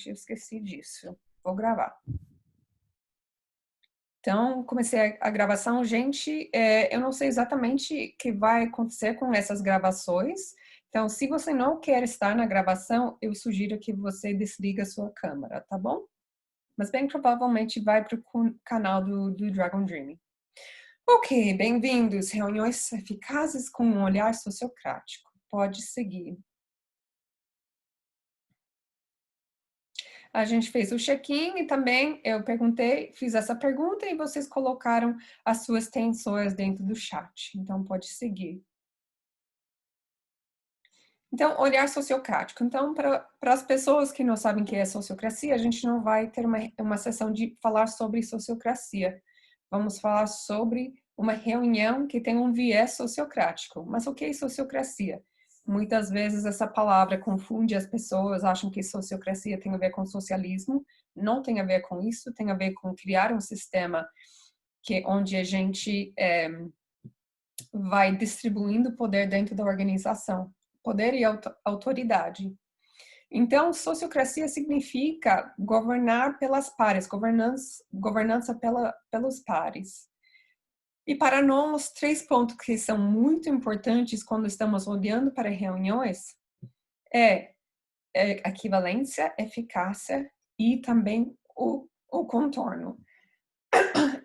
Eu esqueci disso. Vou gravar. Então, comecei a gravação. Gente, eu não sei exatamente o que vai acontecer com essas gravações. Então, se você não quer estar na gravação, eu sugiro que você desliga a sua câmera, tá bom? Mas bem provavelmente vai para o canal do Dragon Dreaming. Ok, bem-vindos. Reuniões eficazes com um olhar sociocrático. Pode seguir. A gente fez o check-in e também eu perguntei, fiz essa pergunta e vocês colocaram as suas tensões dentro do chat. Então, pode seguir. Então, olhar sociocrático. Então, para as pessoas que não sabem o que é sociocracia, a gente não vai ter uma sessão de falar sobre sociocracia. Vamos falar sobre uma reunião que tem um viés sociocrático. Mas o que é sociocracia? Muitas vezes essa palavra confunde as pessoas, acham que sociocracia tem a ver com socialismo. Não tem a ver com isso, tem a ver com criar um sistema onde a gente vai distribuindo poder dentro da organização. Poder e autoridade. Então, sociocracia significa governar pelas pares, governança pelos pares. E para nós, 3 pontos que são muito importantes quando estamos olhando para reuniões é equivalência, eficácia e também o contorno.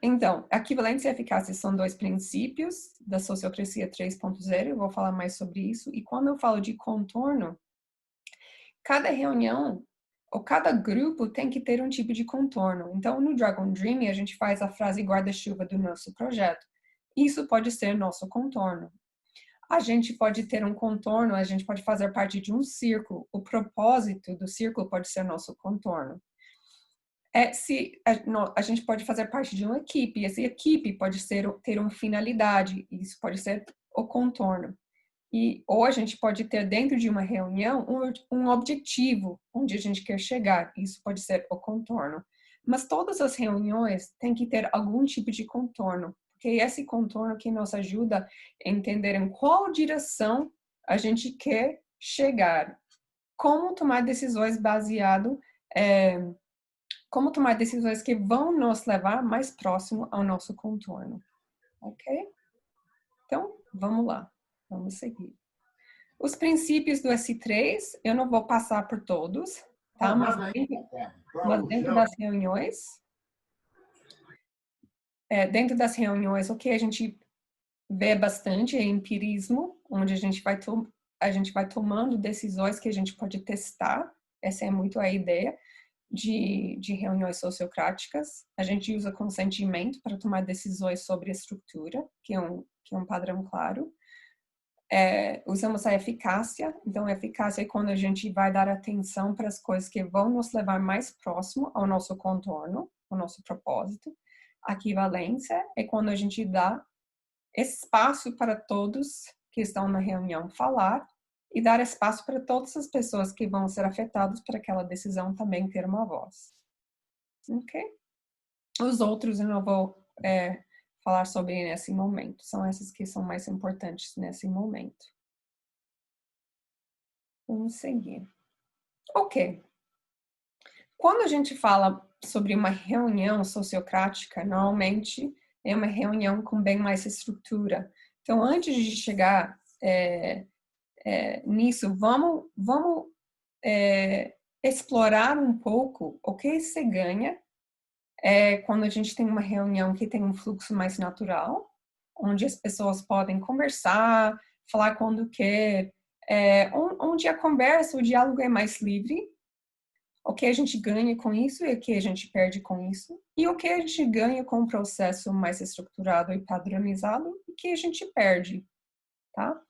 Então, equivalência e eficácia são 2 princípios da sociocracia 3.0, eu vou falar mais sobre isso. E quando eu falo de contorno, cada reunião ou cada grupo tem que ter um tipo de contorno. Então, no Dragon Dream, a gente faz a frase guarda-chuva do nosso projeto. Isso pode ser nosso contorno. A gente pode ter um contorno, a gente pode fazer parte de um círculo. O propósito do círculo pode ser nosso contorno. A gente pode fazer parte de uma equipe, e essa equipe pode ter uma finalidade, isso pode ser o contorno. Ou a gente pode ter dentro de uma reunião um objetivo onde a gente quer chegar, isso pode ser o contorno. Mas todas as reuniões têm que ter algum tipo de contorno, porque é esse contorno que nos ajuda a entender em qual direção a gente quer chegar, como tomar decisões como tomar decisões que vão nos levar mais próximo ao nosso contorno, ok? Então, vamos lá, vamos seguir. Os princípios do S3, eu não vou passar por todos, tá? Mas dentro das reuniões, o que a gente vê bastante é empirismo, onde a gente vai tomando decisões que a gente pode testar. Essa é muito a ideia de reuniões sociocráticas. A gente usa consentimento para tomar decisões sobre a estrutura, que é um padrão claro. Usamos a eficácia. Então, a eficácia é quando a gente vai dar atenção para as coisas que vão nos levar mais próximo ao nosso contorno, ao nosso propósito. A equivalência é quando a gente dá espaço para todos que estão na reunião falar e dar espaço para todas as pessoas que vão ser afetadas por aquela decisão também ter uma voz. Ok? Os outros eu não vou falar sobre nesse momento. São esses que são mais importantes nesse momento. Vamos seguir. Ok. Quando a gente fala sobre uma reunião sociocrática, normalmente é uma reunião com bem mais estrutura. Então, antes de chegar nisso, vamos explorar um pouco o que se ganha quando a gente tem uma reunião que tem um fluxo mais natural, onde as pessoas podem conversar, falar quando quer, onde a conversa, o diálogo é mais livre, o que a gente ganha com isso e o que a gente perde com isso, e o que a gente ganha com um processo mais estruturado e padronizado e o que a gente perde, tá?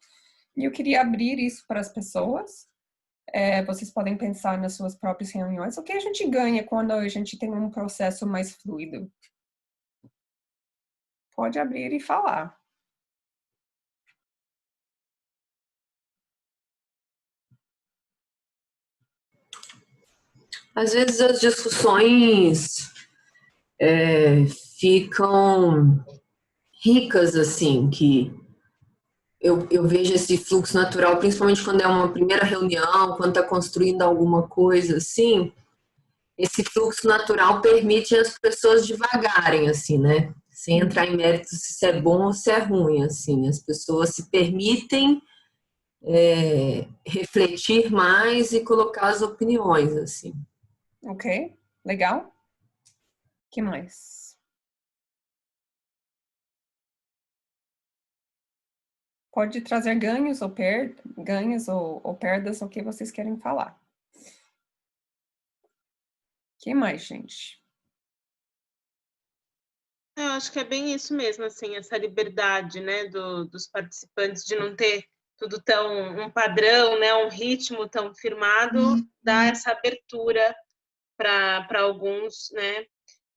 E eu queria abrir isso para as pessoas. Vocês podem pensar nas suas próprias reuniões. O que a gente ganha quando a gente tem um processo mais fluido? Pode abrir e falar. Às vezes as discussões ficam ricas, assim, que eu vejo esse fluxo natural, principalmente quando é uma primeira reunião, quando está construindo alguma coisa, assim, esse fluxo natural permite as pessoas devagarem, assim, né? Sem entrar em méritos se isso é bom ou se é ruim, assim. As pessoas se permitem refletir mais e colocar as opiniões, assim. Ok, legal. Que mais? Pode trazer ganhos ou perdas, o que vocês querem falar. Que mais, gente? Eu acho que é bem isso mesmo, assim, essa liberdade, né, dos participantes de não ter tudo tão um padrão, né, um ritmo tão firmado, dá essa abertura para alguns, né,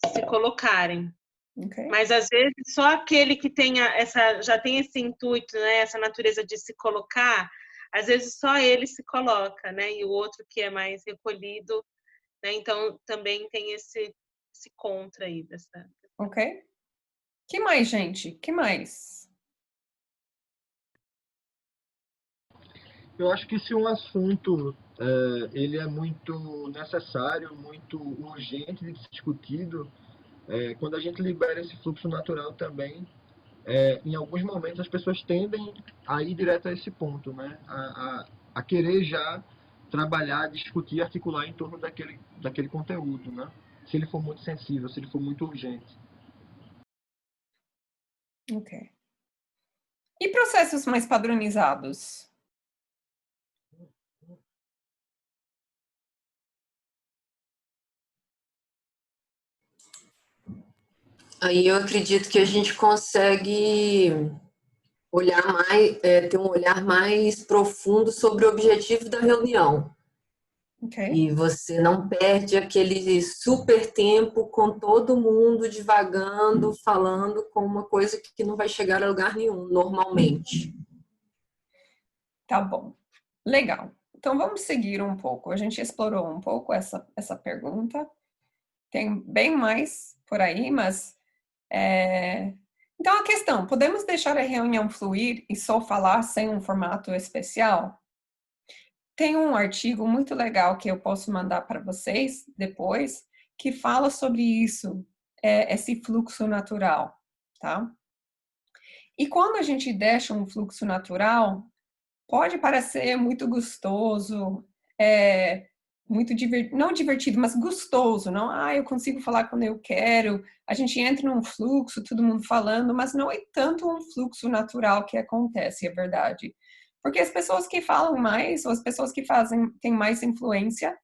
se colocarem. Okay. Mas às vezes só aquele que tenha já tem esse intuito, né, essa natureza de se colocar, às vezes só ele se coloca, né, e o outro que é mais recolhido, né, então também tem esse contra aí dessa. Ok. Que mais, gente? Que mais? Eu acho que se um assunto ele é muito necessário, muito urgente de ser discutido, quando a gente libera esse fluxo natural também, em alguns momentos as pessoas tendem a ir direto a esse ponto, né? A querer já trabalhar, discutir, articular em torno daquele conteúdo, né? Se ele for muito sensível, se ele for muito urgente. Ok. E processos mais padronizados? Aí eu acredito que a gente consegue olhar mais, ter um olhar mais profundo sobre o objetivo da reunião. Ok. E você não perde aquele super tempo com todo mundo divagando, falando com uma coisa que não vai chegar a lugar nenhum, normalmente. Tá bom. Legal. Então vamos seguir um pouco. A gente explorou um pouco essa pergunta. Tem bem mais por aí, mas então a questão, podemos deixar a reunião fluir e só falar sem um formato especial? Tem um artigo muito legal que eu posso mandar para vocês depois, que fala sobre isso, esse fluxo natural, tá? E quando a gente deixa um fluxo natural, pode parecer muito gostoso, muito não divertido, mas gostoso, não? Ah, eu consigo falar quando eu quero, a gente entra num fluxo, todo mundo falando, mas não é tanto um fluxo natural que acontece, é verdade. Porque as pessoas que falam mais, ou as pessoas que têm mais influência,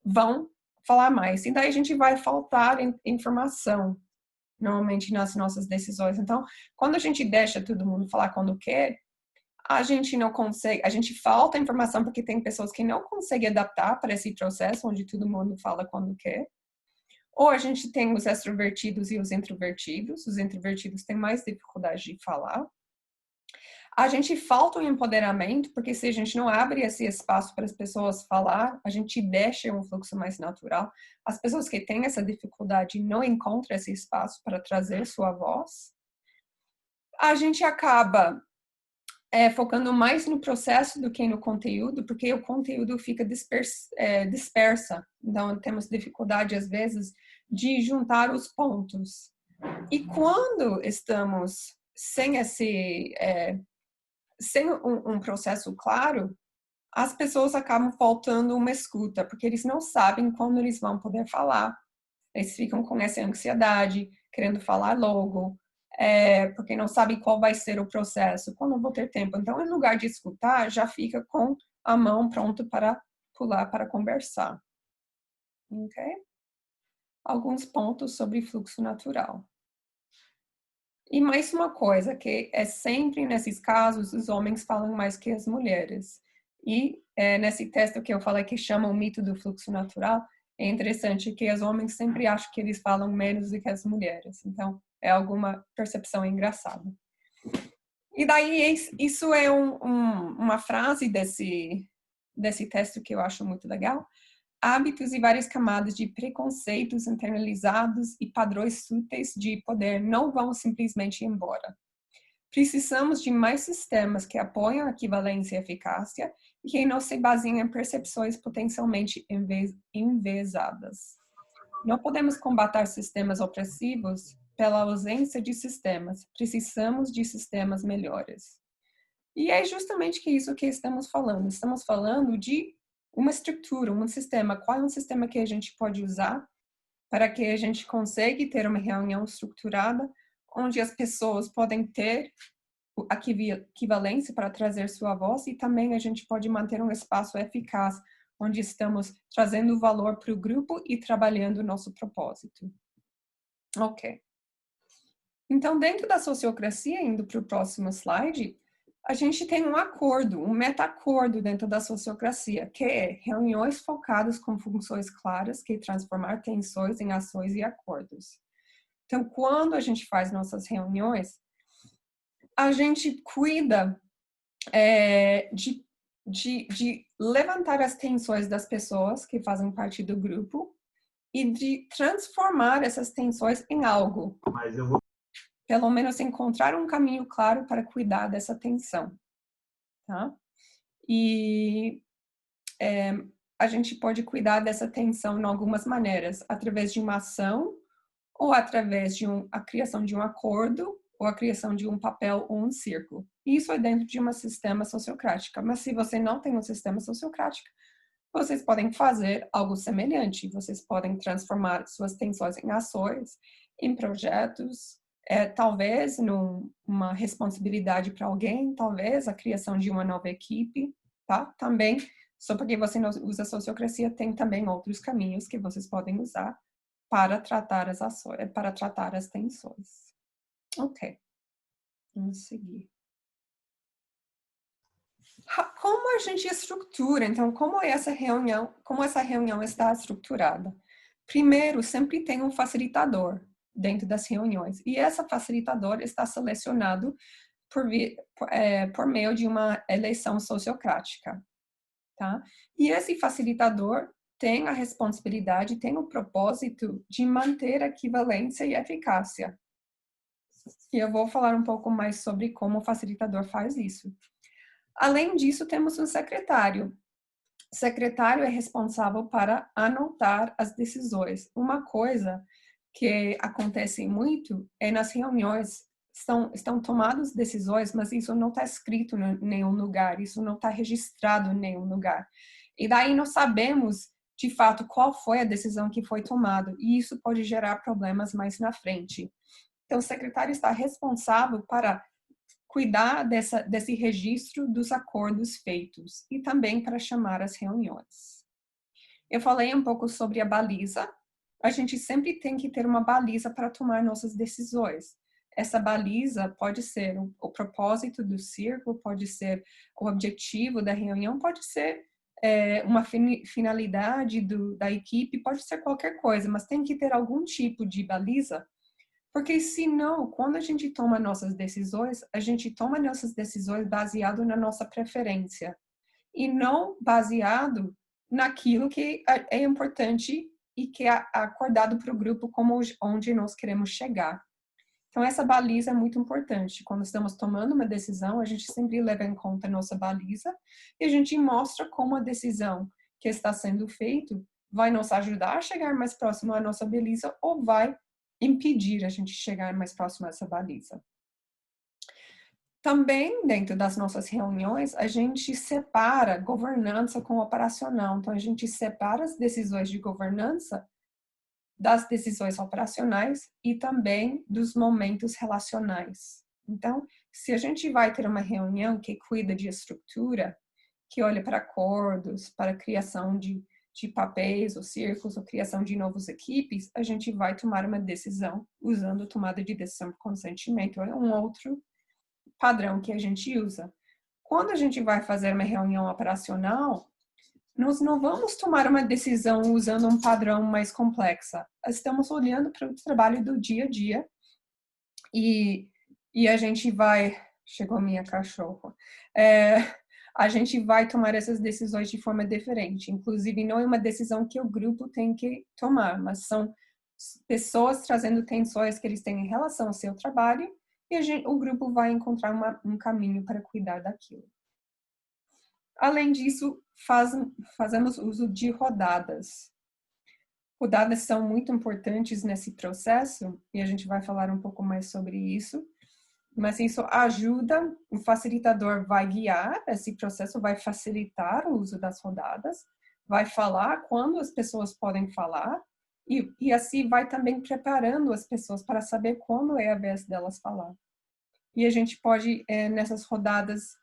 vão falar mais. E daí a gente vai faltar informação, normalmente, nas nossas decisões. Então, quando a gente deixa todo mundo falar quando quer, a gente não consegue, a gente falta informação porque tem pessoas que não conseguem adaptar para esse processo onde todo mundo fala quando quer. Ou a gente tem os extrovertidos e os introvertidos têm mais dificuldade de falar. A gente falta o empoderamento, porque se a gente não abre esse espaço para as pessoas falar, a gente deixa um fluxo mais natural. As pessoas que têm essa dificuldade não encontram esse espaço para trazer sua voz. A gente acaba focando mais no processo do que no conteúdo, porque o conteúdo fica dispersa. Então, temos dificuldade, às vezes, de juntar os pontos. E quando estamos sem sem um processo claro, as pessoas acabam faltando uma escuta, porque eles não sabem quando eles vão poder falar. Eles ficam com essa ansiedade, querendo falar logo, porque não sabem qual vai ser o processo, quando eu vou ter tempo. Então, em lugar de escutar, já fica com a mão pronta para pular, para conversar. Ok? Alguns pontos sobre fluxo natural. E mais uma coisa, que é sempre nesses casos, os homens falam mais que as mulheres. E nesse texto que eu falei que chama o mito do fluxo natural, é interessante que os homens sempre acham que eles falam menos do que as mulheres. Então, é alguma percepção engraçada. E daí, isso é uma frase desse texto que eu acho muito legal. Hábitos e várias camadas de preconceitos internalizados e padrões súteis de poder não vão simplesmente embora. Precisamos de mais sistemas que apoiam a equivalência e eficácia e que não se baseiam em percepções potencialmente enviesadas. Não podemos combater sistemas opressivos pela ausência de sistemas. Precisamos de sistemas melhores. E é justamente isso que estamos falando. Estamos falando de uma estrutura, um sistema. Qual é um sistema que a gente pode usar para que a gente consiga ter uma reunião estruturada, onde as pessoas podem ter a equivalência para trazer sua voz e também a gente pode manter um espaço eficaz, onde estamos trazendo valor para o grupo e trabalhando o nosso propósito. Ok. Então, dentro da sociocracia, indo para o próximo slide, a gente tem um acordo, um meta-acordo dentro da sociocracia, que é reuniões focadas com funções claras que transformar tensões em ações e acordos. Então, quando a gente faz nossas reuniões, a gente cuida de levantar as tensões das pessoas que fazem parte do grupo e de transformar essas tensões em algo. Pelo menos encontrar um caminho claro para cuidar dessa tensão. Tá? E a gente pode cuidar dessa tensão de algumas maneiras, através de uma ação, ou através de a criação de um acordo, ou a criação de um papel ou um círculo. Isso é dentro de um sistema sociocrático. Mas se você não tem um sistema sociocrático, vocês podem fazer algo semelhante. Vocês podem transformar suas tensões em ações, em projetos, talvez numa responsabilidade para alguém, talvez a criação de uma nova equipe, tá? Também, só porque você não usa sociocracia, tem também outros caminhos que vocês podem usar para tratar as ações, para tratar as tensões. Ok, vamos seguir. Como a gente estrutura, então, como essa reunião está estruturada? Primeiro, sempre tem um facilitador dentro das reuniões, e esse facilitador está selecionado por meio de uma eleição sociocrática, tá? E esse facilitador tem a responsabilidade, tem o propósito de manter a equivalência e eficácia. E eu vou falar um pouco mais sobre como o facilitador faz isso. Além disso, temos um secretário. O secretário é responsável para anotar as decisões. Uma coisa que acontece muito é nas reuniões, estão tomadas decisões, mas isso não está escrito em nenhum lugar, isso não está registrado em nenhum lugar. E daí nós sabemos, de fato, qual foi a decisão que foi tomada, e isso pode gerar problemas mais na frente. Então, o secretário está responsável para cuidar desse registro dos acordos feitos e também para chamar as reuniões. Eu falei um pouco sobre a baliza. A gente sempre tem que ter uma baliza para tomar nossas decisões. Essa baliza pode ser o propósito do círculo, pode ser o objetivo da reunião, pode ser uma finalidade da equipe, pode ser qualquer coisa, mas tem que ter algum tipo de baliza. Porque senão, quando a gente toma nossas decisões, a gente toma nossas decisões baseado na nossa preferência e não baseado naquilo que é importante e que é acordado para o grupo como onde nós queremos chegar. Então, essa baliza é muito importante. Quando estamos tomando uma decisão, a gente sempre leva em conta a nossa baliza e a gente mostra como a decisão que está sendo feita vai nos ajudar a chegar mais próximo à nossa baliza ou vai impedir a gente chegar mais próximo a essa baliza. Também, dentro das nossas reuniões, a gente separa governança com operacional. Então, a gente separa as decisões de governança das decisões operacionais e também dos momentos relacionais. Então, se a gente vai ter uma reunião que cuida de estrutura, que olha para acordos, para a criação de papéis ou círculos, ou criação de novas equipes, a gente vai tomar uma decisão usando tomada de decisão por consentimento. É um outro padrão que a gente usa. Quando a gente vai fazer uma reunião operacional, nós não vamos tomar uma decisão usando um padrão mais complexo. Estamos olhando para o trabalho do dia a dia e a gente vai... Chegou minha cachorra. A gente vai tomar essas decisões de forma diferente. Inclusive, não é uma decisão que o grupo tem que tomar, mas são pessoas trazendo tensões que eles têm em relação ao seu trabalho e o grupo vai encontrar um caminho para cuidar daquilo. Além disso, fazemos uso de rodadas. Rodadas são muito importantes nesse processo, e a gente vai falar um pouco mais sobre isso, mas isso ajuda, o facilitador vai guiar esse processo, vai facilitar o uso das rodadas, vai falar quando as pessoas podem falar, e assim vai também preparando as pessoas para saber quando é a vez delas falar. E a gente pode, nessas rodadas,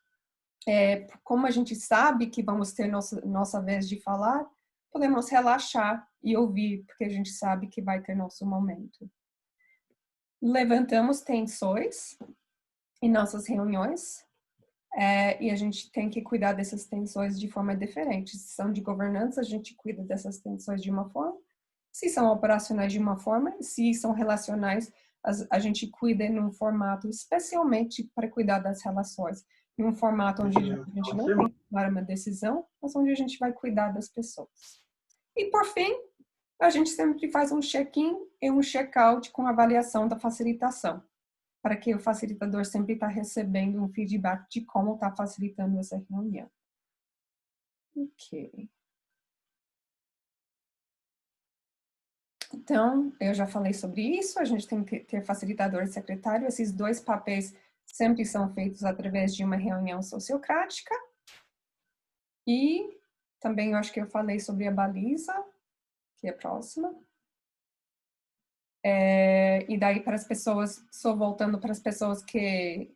como a gente sabe que vamos ter nossa vez de falar, podemos relaxar e ouvir, porque a gente sabe que vai ter nosso momento. Levantamos tensões em nossas reuniões, e a gente tem que cuidar dessas tensões de forma diferente. Se são de governança, a gente cuida dessas tensões de uma forma. Se são operacionais, de uma forma. Se são relacionais, a gente cuida num formato especialmente para cuidar das relações. Em um formato onde a gente não tem que tomar uma decisão, mas onde a gente vai cuidar das pessoas. E, por fim, a gente sempre faz um check-in e um check-out com avaliação da facilitação, para que o facilitador sempre está recebendo um feedback de como está facilitando essa reunião. Ok. Então, eu já falei sobre isso, a gente tem que ter facilitador e secretário, esses dois papéis sempre são feitos através de uma reunião sociocrática. E também eu acho que eu falei sobre a baliza, que é a próxima. E daí para as pessoas, só voltando para as pessoas que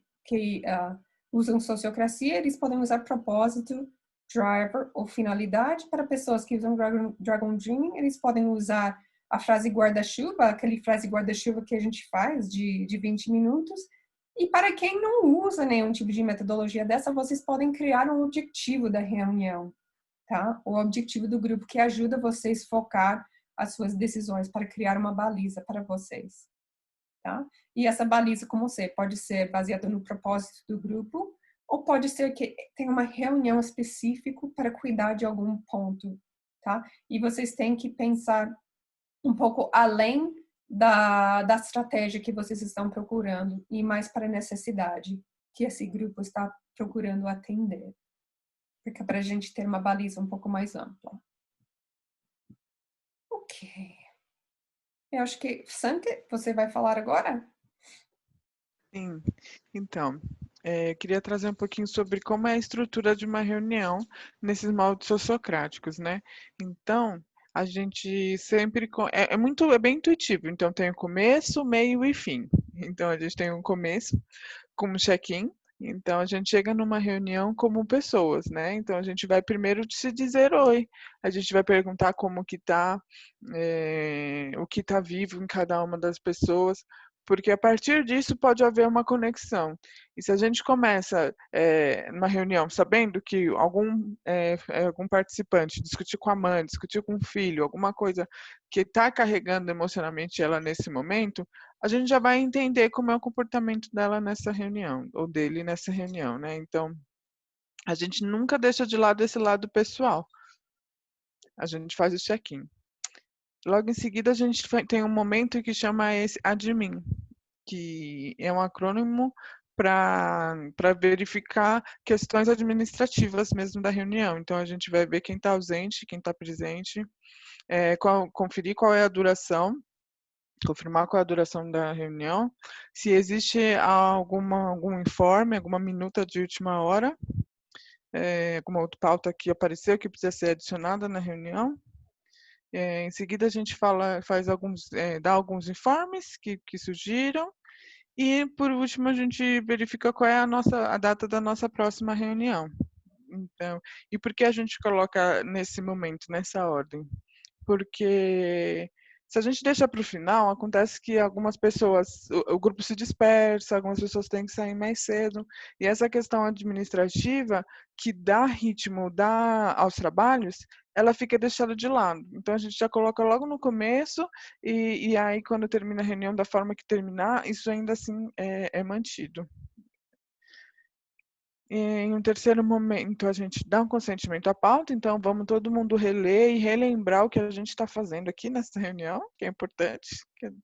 usam sociocracia, eles podem usar propósito, driver ou finalidade. Para pessoas que usam Dragon Dreaming, eles podem usar a frase guarda-chuva, aquele frase guarda-chuva que a gente faz de 20 minutos. E para quem não usa nenhum tipo de metodologia dessa, vocês podem criar um objetivo da reunião, tá? O objetivo do grupo que ajuda vocês a focar as suas decisões para criar uma baliza para vocês, tá? E essa baliza, como você, pode ser baseada no propósito do grupo, ou pode ser que tem uma reunião específica para cuidar de algum ponto, tá? E vocês têm que pensar um pouco além da estratégia que vocês estão procurando e mais para a necessidade que esse grupo está procurando atender. Porque é para a gente ter uma baliza um pouco mais ampla. Ok. Eu acho que, Santi, você vai falar agora? Sim. Então, queria trazer um pouquinho sobre como é a estrutura de uma reunião nesses moldes sociocráticos, né? Então, a gente sempre... É bem intuitivo. Então, tem o começo, meio e fim. Então, a gente tem um começo como check-in. Então, a gente chega numa reunião como pessoas, né? Então, a gente vai primeiro se dizer oi. A gente vai perguntar como que tá, o que tá vivo em cada uma das pessoas, porque a partir disso pode haver uma conexão. E se a gente começa numa reunião sabendo que algum participante discutir com a mãe, discutir com o filho, alguma coisa que está carregando emocionalmente ela nesse momento, a gente já vai entender como é o comportamento dela nessa reunião, ou dele nessa reunião, né? Então, a gente nunca deixa de lado esse lado pessoal. A gente faz o check-in. Logo em seguida, a gente tem um momento que chama esse admin, que é um acrônimo para verificar questões administrativas mesmo da reunião. Então, a gente vai ver quem está ausente, quem está presente, conferir qual é a duração, confirmar qual é a duração da reunião, se existe algum informe, alguma minuta de última hora, alguma outra pauta que apareceu que precisa ser adicionada na reunião. Em seguida, a gente dá alguns informes que surgiram, e, por último, a gente verifica qual é a data da nossa próxima reunião. Então, e por que a gente coloca nesse momento, nessa ordem? Porque se a gente deixa para o final, acontece que algumas pessoas, o grupo se dispersa, algumas pessoas têm que sair mais cedo, e essa questão administrativa, que dá ritmo aos trabalhos, ela fica deixada de lado. Então, a gente já coloca logo no começo, e aí, quando termina a reunião da forma que terminar, isso ainda assim é mantido. Em um terceiro momento, a gente dá um consentimento à pauta, então vamos todo mundo reler e relembrar o que a gente está fazendo aqui nessa reunião, que é importante,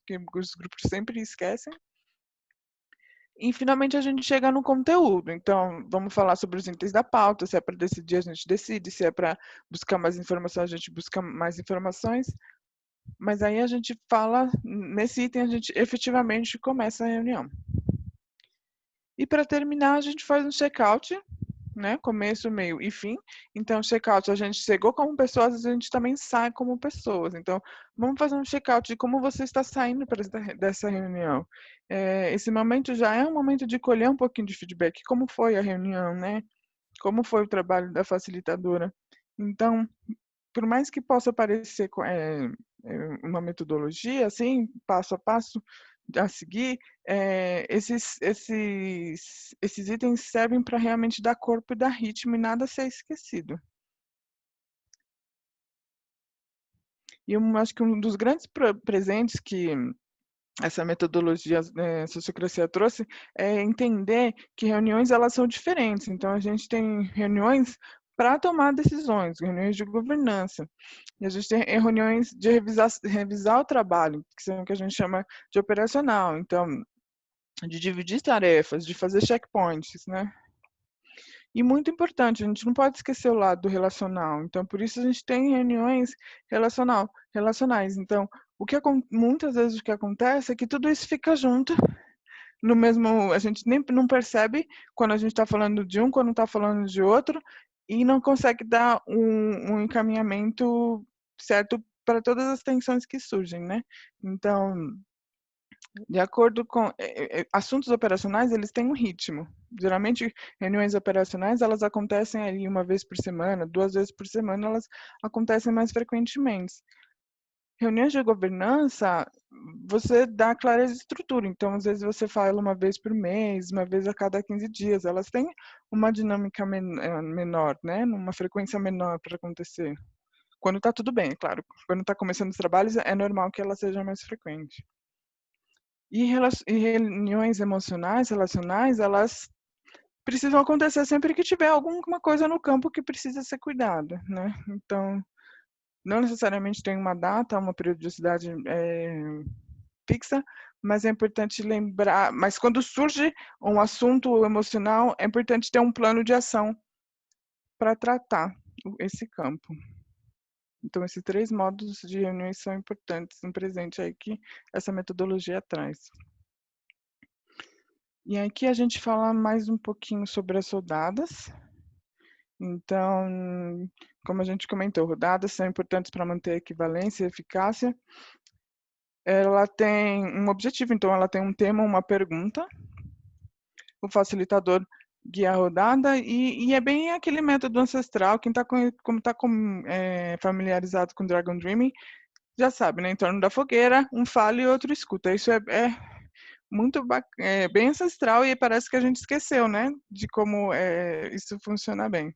que os grupos sempre esquecem. E, finalmente, a gente chega no conteúdo. Então, vamos falar sobre os itens da pauta, se é para decidir, a gente decide, se é para buscar mais informações, a gente busca mais informações. Mas aí a gente fala, nesse item a gente efetivamente começa a reunião. E para terminar, a gente faz um check-out, né? Começo, meio e fim. Então, check-out, a gente chegou como pessoas, a gente também sai como pessoas. Então, vamos fazer um check-out de como você está saindo dessa reunião. Esse momento já é um momento de colher um pouquinho de feedback. Como foi a reunião, né? Como foi o trabalho da facilitadora? Então, por mais que possa parecer uma metodologia, assim, passo a passo a seguir, esses itens servem para realmente dar corpo e dar ritmo e nada ser esquecido. E eu acho que um dos grandes presentes que essa metodologia Sociocracia trouxe é entender que reuniões elas são diferentes. Então, a gente tem reuniões para tomar decisões, reuniões de governança. E a gente tem reuniões de revisar o trabalho, que são o que a gente chama de operacional. Então, de dividir tarefas, de fazer checkpoints, né? E muito importante, a gente não pode esquecer o lado relacional. Então, por isso a gente tem reuniões relacionais. Então, muitas vezes o que acontece é que tudo isso fica junto no mesmo, a gente nem não percebe quando a gente está falando de um, quando está falando de outro, e não consegue dar um encaminhamento certo para todas as tensões que surgem, né? Então, de acordo com assuntos operacionais, eles têm um ritmo. Geralmente, reuniões operacionais, elas acontecem ali uma vez por semana, 2 vezes por semana, elas acontecem mais frequentemente. Reuniões de governança, você dá clareza de estrutura. Então, às vezes, você fala uma vez por mês, uma vez a cada 15 dias. Elas têm uma dinâmica menor, né? Uma frequência menor para acontecer. Quando está tudo bem, é claro. Quando está começando os trabalhos, é normal que ela seja mais frequente. E reuniões emocionais, relacionais, elas precisam acontecer sempre que tiver alguma coisa no campo que precisa ser cuidada, né? Então, não necessariamente tem uma data, uma periodicidade fixa, mas é importante lembrar. Mas quando surge um assunto emocional, é importante ter um plano de ação para tratar esse campo. Então, esses 3 modos de reuniões são importantes, um presente aí que essa metodologia traz. E aqui a gente fala mais um pouquinho sobre as rodadas. Então, como a gente comentou, rodadas são importantes para manter a equivalência e eficácia. Ela tem um objetivo, então ela tem um tema, uma pergunta. O facilitador guia a rodada e é bem aquele método ancestral. Quem está familiarizado com Dragon Dreaming já sabe, né? Em torno da fogueira, um fala e outro escuta. Isso é muito bem ancestral e parece que a gente esqueceu, né? De como isso funciona bem.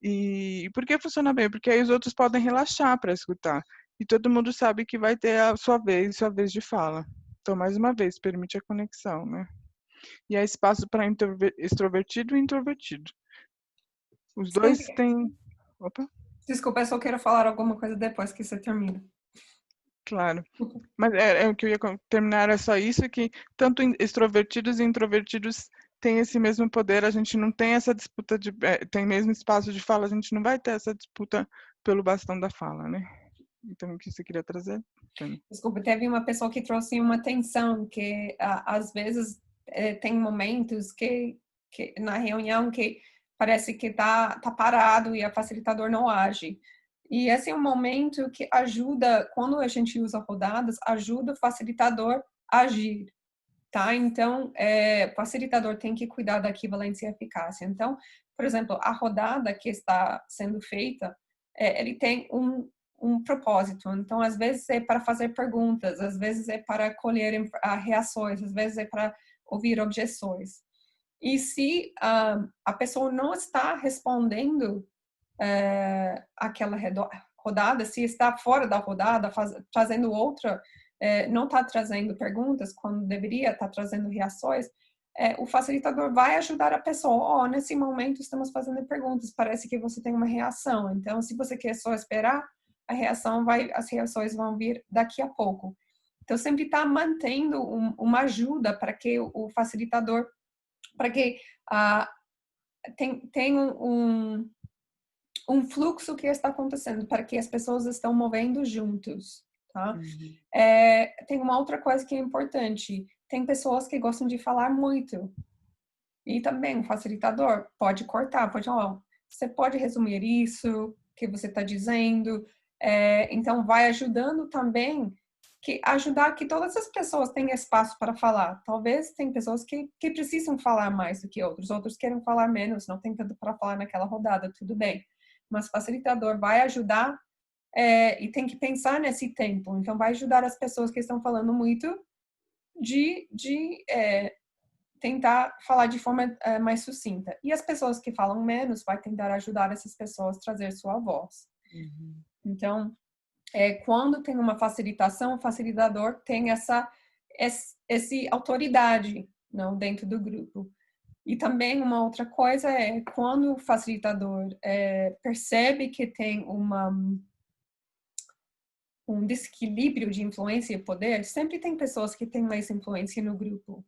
E por que funciona bem? Porque aí os outros podem relaxar para escutar. E todo mundo sabe que vai ter a sua vez de fala. Então, mais uma vez, permite a conexão, né? E há espaço para extrovertido e introvertido. Os dois têm... Opa, Desculpa, eu só quero falar alguma coisa depois que você termina. claro. Mas o que eu ia terminar era só isso, que tanto extrovertidos e introvertidos têm esse mesmo poder, a gente não tem essa disputa, tem mesmo espaço de fala, a gente não vai ter essa disputa pelo bastão da fala, né? Então, o que você queria trazer? Desculpa, teve uma pessoa que trouxe uma tensão, que às vezes tem momentos que na reunião que parece que tá parado e a facilitador não age. E esse é um momento que ajuda, quando a gente usa rodadas, ajuda o facilitador a agir, tá? Então, o facilitador tem que cuidar da equivalência e eficácia. Então, por exemplo, a rodada que está sendo feita, ele tem um propósito. Então, às vezes é para fazer perguntas, às vezes é para colher reações, às vezes é para ouvir objeções. E se a pessoa não está respondendo aquela rodada, se está fora da rodada, trazendo outra, não está trazendo perguntas quando deveria estar trazendo reações, o facilitador vai ajudar a pessoa. Nesse momento estamos fazendo perguntas, parece que você tem uma reação. Então, se você quer só esperar, as reações vão vir daqui a pouco. Então, sempre está mantendo uma ajuda para que o facilitador, para que tem um fluxo que está acontecendo, para que as pessoas estão movendo juntos, tá? Uhum. Tem uma outra coisa que é importante. Tem pessoas que gostam de falar muito. E também o facilitador pode cortar, pode falar, você pode resumir isso que você está dizendo. Então, vai ajudando também, ajudar que todas as pessoas tenham espaço para falar. Talvez tem pessoas que precisam falar mais do que outros querem falar menos, não tem tanto para falar naquela rodada, tudo bem. Mas o facilitador vai ajudar e tem que pensar nesse tempo. Então, vai ajudar as pessoas que estão falando muito de tentar falar de forma mais sucinta. E as pessoas que falam menos, vai tentar ajudar essas pessoas a trazer sua voz. Uhum. Então, quando tem uma facilitação, o facilitador tem essa autoridade, não, dentro do grupo. E também uma outra coisa é quando o facilitador percebe que tem um desequilíbrio de influência e poder, sempre tem pessoas que têm mais influência no grupo.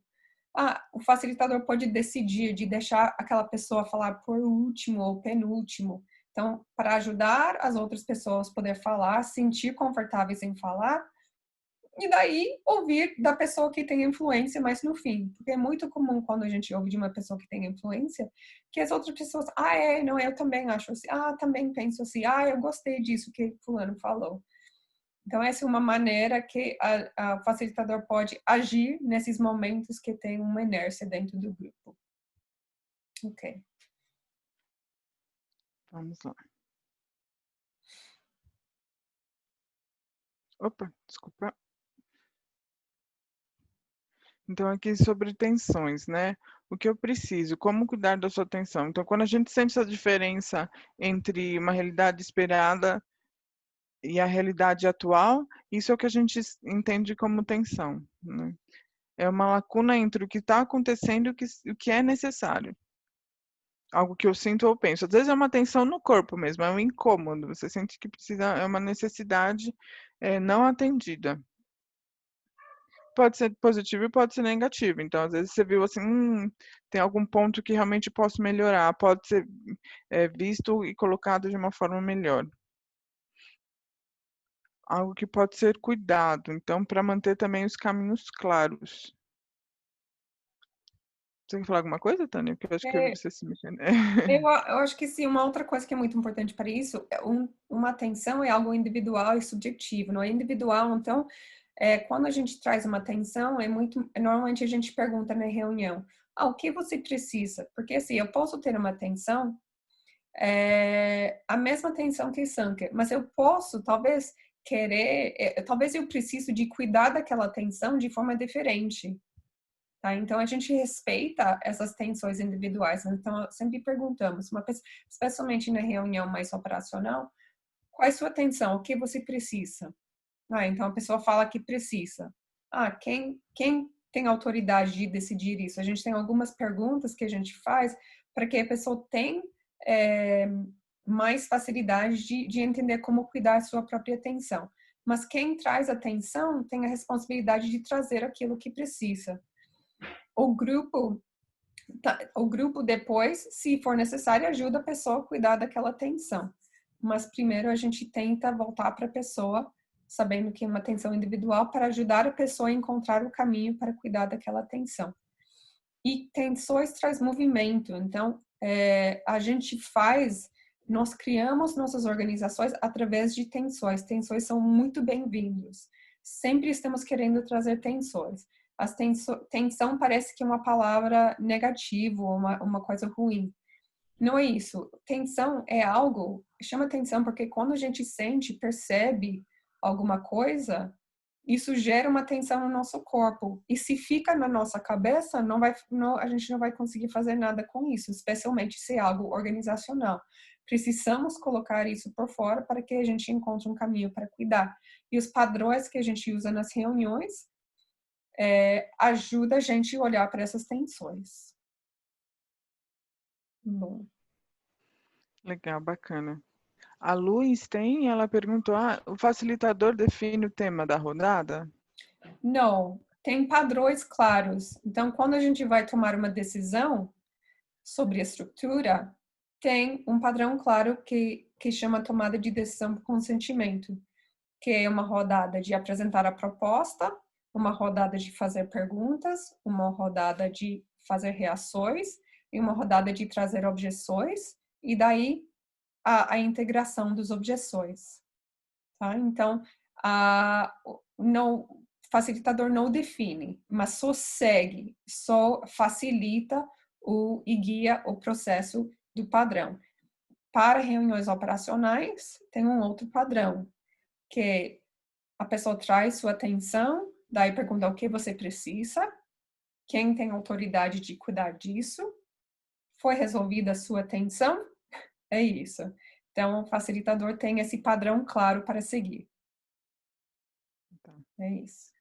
O facilitador pode decidir de deixar aquela pessoa falar por último ou penúltimo. Então, para ajudar as outras pessoas a poder falar, sentir confortáveis em falar, e daí ouvir da pessoa que tem influência mais no fim. Porque é muito comum quando a gente ouve de uma pessoa que tem influência, que as outras pessoas, não, eu também acho assim, também penso assim, eu gostei disso que fulano falou. Então, essa é uma maneira que o facilitador pode agir nesses momentos que tem uma inércia dentro do grupo. Ok. Vamos lá. Opa, desculpa. Então, aqui sobre tensões, né? O que eu preciso? Como cuidar da sua tensão? Então, quando a gente sente essa diferença entre uma realidade esperada e a realidade atual, isso é o que a gente entende como tensão, né? É uma lacuna entre o que está acontecendo e o que é necessário. Algo que eu sinto ou penso. Às vezes é uma tensão no corpo mesmo, é um incômodo. Você sente que precisa, é uma necessidade não atendida. Pode ser positivo e pode ser negativo. Então, às vezes você viu assim, tem algum ponto que realmente posso melhorar. Pode ser visto e colocado de uma forma melhor. Algo que pode ser cuidado. Então, para manter também os caminhos claros. Você quer falar alguma coisa, Tânia? Porque eu acho que eu vi você se mexendo. Eu acho que sim, uma outra coisa que é muito importante para isso, uma atenção é algo individual e subjetivo, não é individual. Então, quando a gente traz uma atenção, normalmente a gente pergunta na reunião, o que você precisa? Porque assim, eu posso ter uma atenção, a mesma atenção que Sanker, mas eu posso, talvez, talvez eu preciso de cuidar daquela atenção de forma diferente. Tá? Então, a gente respeita essas tensões individuais. Então, sempre perguntamos, especialmente na reunião mais operacional, qual é a sua tensão? O que você precisa? Então, a pessoa fala que precisa. Quem tem autoridade de decidir isso? A gente tem algumas perguntas que a gente faz para que a pessoa tenha mais facilidade de entender como cuidar da sua própria atenção. Mas quem traz atenção tem a responsabilidade de trazer aquilo que precisa. O grupo depois, se for necessário, ajuda a pessoa a cuidar daquela tensão. Mas primeiro a gente tenta voltar para a pessoa, sabendo que é uma tensão individual, para ajudar a pessoa a encontrar o caminho para cuidar daquela tensão. E tensões traz movimento. Então, nós criamos nossas organizações através de tensões. Tensões são muito bem-vindos. Sempre estamos querendo trazer tensões. Tensão parece que é uma palavra negativa, uma coisa ruim. Não é isso. Tensão é algo, chama atenção porque quando a gente sente, percebe alguma coisa, isso gera uma tensão no nosso corpo. E se fica na nossa cabeça, a gente não vai conseguir fazer nada com isso, especialmente se é algo organizacional. Precisamos colocar isso por fora para que a gente encontre um caminho para cuidar. E os padrões que a gente usa nas reuniões ajuda a gente a olhar para essas tensões. Bom. Legal, bacana. A Luz ela perguntou, o facilitador define o tema da rodada? Não, tem padrões claros. Então, quando a gente vai tomar uma decisão sobre a estrutura, tem um padrão claro que chama tomada de decisão por consentimento. que é uma rodada de apresentar a proposta, uma rodada de fazer perguntas, uma rodada de fazer reações e uma rodada de trazer objeções, e daí a integração das objeções. Tá? Então, o facilitador não define, mas só segue, só facilita e guia o processo do padrão. Para reuniões operacionais, tem um outro padrão, que a pessoa traz sua atenção, daí pergunta o que você precisa, quem tem autoridade de cuidar disso, foi resolvida a sua atenção, é isso. Então, o facilitador tem esse padrão claro para seguir. É isso.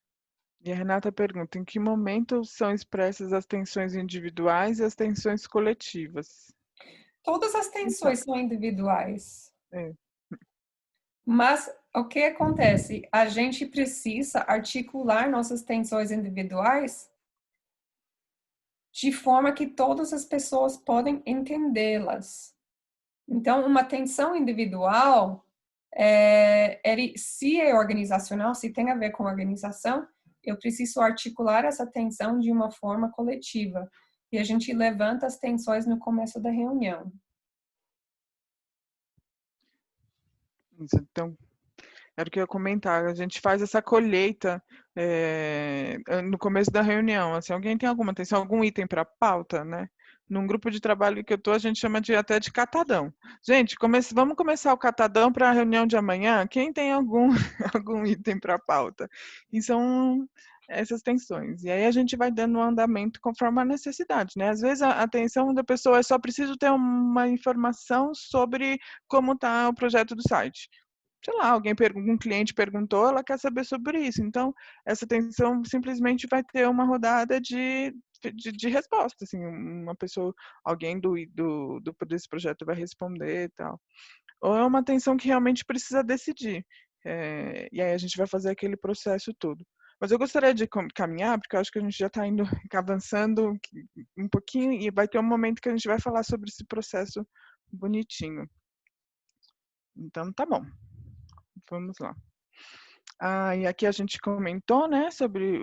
E a Renata pergunta, em que momento são expressas as tensões individuais e as tensões coletivas? Todas as tensões são individuais. É. Mas o que acontece? A gente precisa articular nossas tensões individuais de forma que todas as pessoas podem entendê-las. Então, uma tensão individual, se é organizacional, se tem a ver com organização, eu preciso articular essa tensão de uma forma coletiva. E a gente levanta as tensões no começo da reunião. Então, era o que eu ia comentar. A gente faz essa colheita no começo da reunião. Assim, alguém tem alguma atenção, algum item para pauta, né? Num grupo de trabalho que eu tô, a gente chama até de catadão. Gente, vamos começar o catadão para a reunião de amanhã? Quem tem algum item para pauta? E são essas tensões. E aí a gente vai dando um andamento conforme a necessidade, né? Às vezes a atenção da pessoa é só preciso ter uma informação sobre como está o projeto do site. Sei lá, um cliente perguntou, ela quer saber sobre isso. Então, essa atenção simplesmente vai ter uma rodada de resposta, assim, uma pessoa, alguém desse projeto vai responder e tal. Ou é uma atenção que realmente precisa decidir. E aí a gente vai fazer aquele processo todo. Mas eu gostaria de caminhar, porque eu acho que a gente já está indo avançando um pouquinho e vai ter um momento que a gente vai falar sobre esse processo bonitinho. Então, tá bom. Vamos lá. E aqui a gente comentou, né, sobre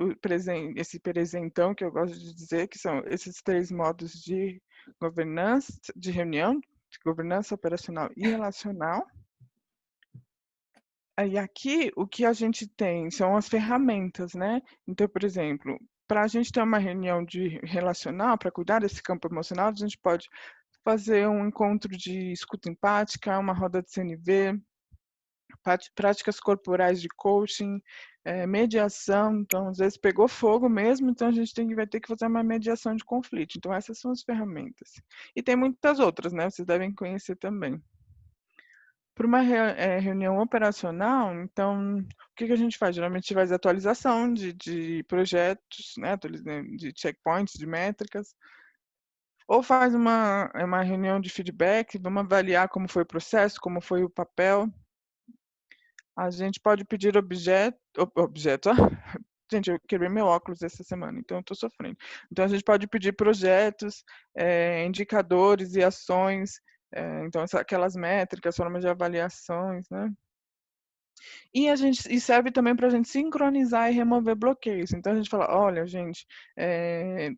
esse presentão, que eu gosto de dizer, que são esses 3 modos de governança, de reunião, de governança operacional e relacional. Aí aqui o que a gente tem são as ferramentas, né? Então, por exemplo, para a gente ter uma reunião de relacional, para cuidar desse campo emocional, a gente pode fazer um encontro de escuta empática, uma roda de CNV, práticas corporais de coaching, mediação. Então, às vezes pegou fogo mesmo, então a gente vai ter que fazer uma mediação de conflito. Então, essas são as ferramentas. E tem muitas outras, né? Vocês devem conhecer também. Para uma reunião operacional, então, o que a gente faz? Geralmente a gente faz atualização de projetos, né? De checkpoints, de métricas, ou faz uma reunião de feedback, vamos avaliar como foi o processo, como foi o papel. A gente pode pedir objeto, gente, eu quebrei meu óculos essa semana, então eu estou sofrendo. Então a gente pode pedir projetos, indicadores e ações, então aquelas métricas, formas de avaliações, né? E serve também para a gente sincronizar e remover bloqueios. Então a gente fala, olha, gente,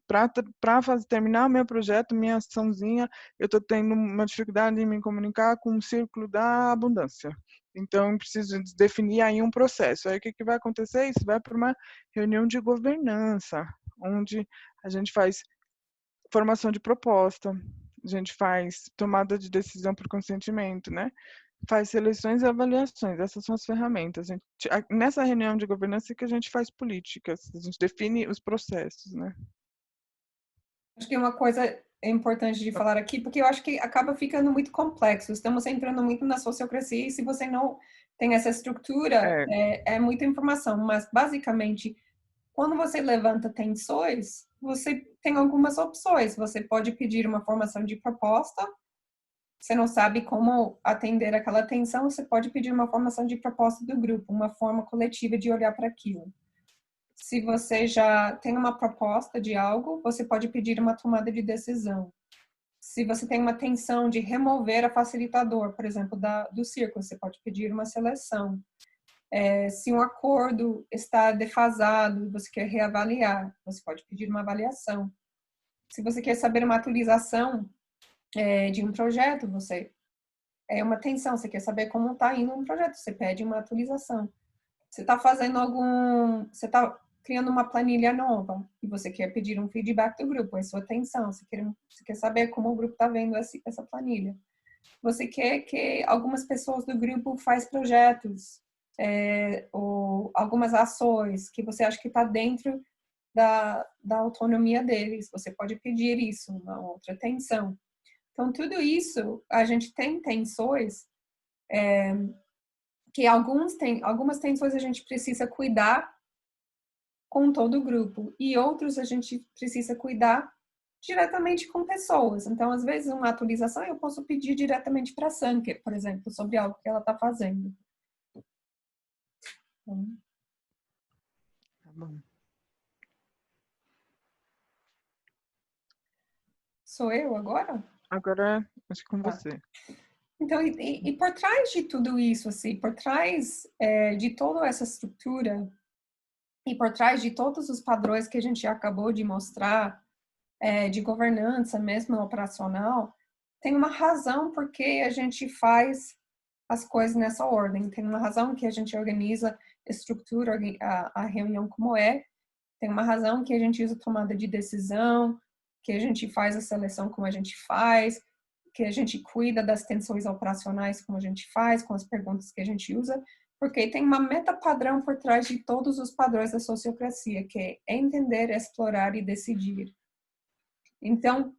para terminar o meu projeto, minha açãozinha, eu estou tendo uma dificuldade em me comunicar com o círculo da abundância. Então, eu preciso definir aí um processo. Aí, o que vai acontecer? Isso vai para uma reunião de governança, onde a gente faz formação de proposta, a gente faz tomada de decisão por consentimento, né? Faz seleções e avaliações. Essas são as ferramentas. Nessa reunião de governança que a gente faz políticas, a gente define os processos, né? Acho que é uma coisa importante de falar aqui, porque eu acho que acaba ficando muito complexo. Estamos entrando muito na sociocracia e se você não tem essa estrutura, é muita informação. Mas, basicamente, quando você levanta tensões, você tem algumas opções. Você pode pedir uma formação de proposta. Você não sabe como atender aquela tensão, você pode pedir uma formação de proposta do grupo, uma forma coletiva de olhar para aquilo. Se você já tem uma proposta de algo, você pode pedir uma tomada de decisão. Se você tem uma tensão de remover a facilitador, por exemplo, do círculo, você pode pedir uma seleção. Se um acordo está defasado e você quer reavaliar, você pode pedir uma avaliação. Se você quer saber uma atualização de um projeto, uma tensão, você quer saber como está indo um projeto, você pede uma atualização. Você está você está criando uma planilha nova e você quer pedir um feedback do grupo, é sua tensão, você quer saber como o grupo está vendo essa planilha. Você quer que algumas pessoas do grupo façam projetos ou algumas ações que você acha que está dentro da autonomia deles. Você pode pedir isso, uma outra tensão. Então, tudo isso, a gente tem tensões que algumas tensões a gente precisa cuidar com todo o grupo e outros a gente precisa cuidar diretamente com pessoas. Então, às vezes, uma atualização eu posso pedir diretamente para a Sanke, por exemplo, sobre algo que ela está fazendo. Tá bom. Sou eu agora? Agora, acho que com Tá. você. Então, e por trás de tudo isso, assim, por trás de toda essa estrutura e por trás de todos os padrões que a gente acabou de mostrar, de governança mesmo operacional, tem uma razão por que a gente faz as coisas nessa ordem. Tem uma razão que a gente organiza, estrutura a reunião como tem uma razão que a gente usa tomada de decisão, que a gente faz a seleção como a gente faz, que a gente cuida das tensões operacionais como a gente faz, com as perguntas que a gente usa, porque tem uma meta padrão por trás de todos os padrões da sociocracia, que é entender, explorar e decidir. Então,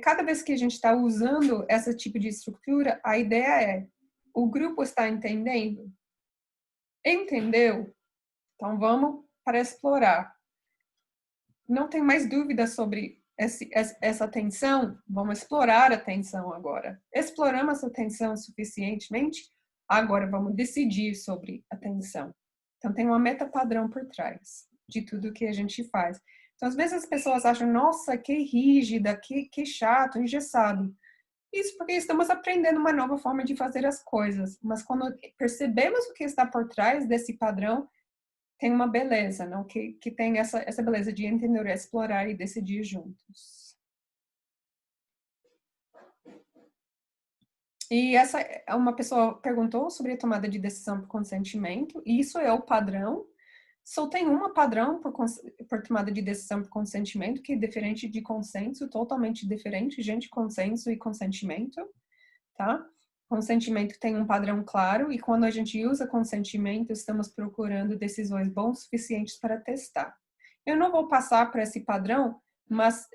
cada vez que a gente está usando esse tipo de estrutura, a ideia o grupo está entendendo? Entendeu? Então, vamos para explorar. Não tem mais dúvida sobre essa tensão? Vamos explorar a tensão agora. Exploramos a tensão suficientemente? Agora vamos decidir sobre a tensão. Então, tem uma meta padrão por trás de tudo que a gente faz. Então, às vezes as pessoas acham, nossa, que rígida, que chato, engessado. Isso porque estamos aprendendo uma nova forma de fazer as coisas. Mas quando percebemos o que está por trás desse padrão, tem uma beleza, não? Que tem essa beleza de entender, explorar e decidir juntos. E uma pessoa perguntou sobre a tomada de decisão por consentimento, e isso é o padrão. Só tem um padrão por tomada de decisão por consentimento, que é diferente de consenso, totalmente diferente, gente, consenso e consentimento, tá? Consentimento tem um padrão claro, e quando a gente usa consentimento, estamos procurando decisões bons o suficientes para testar. Eu não vou passar para esse padrão, mas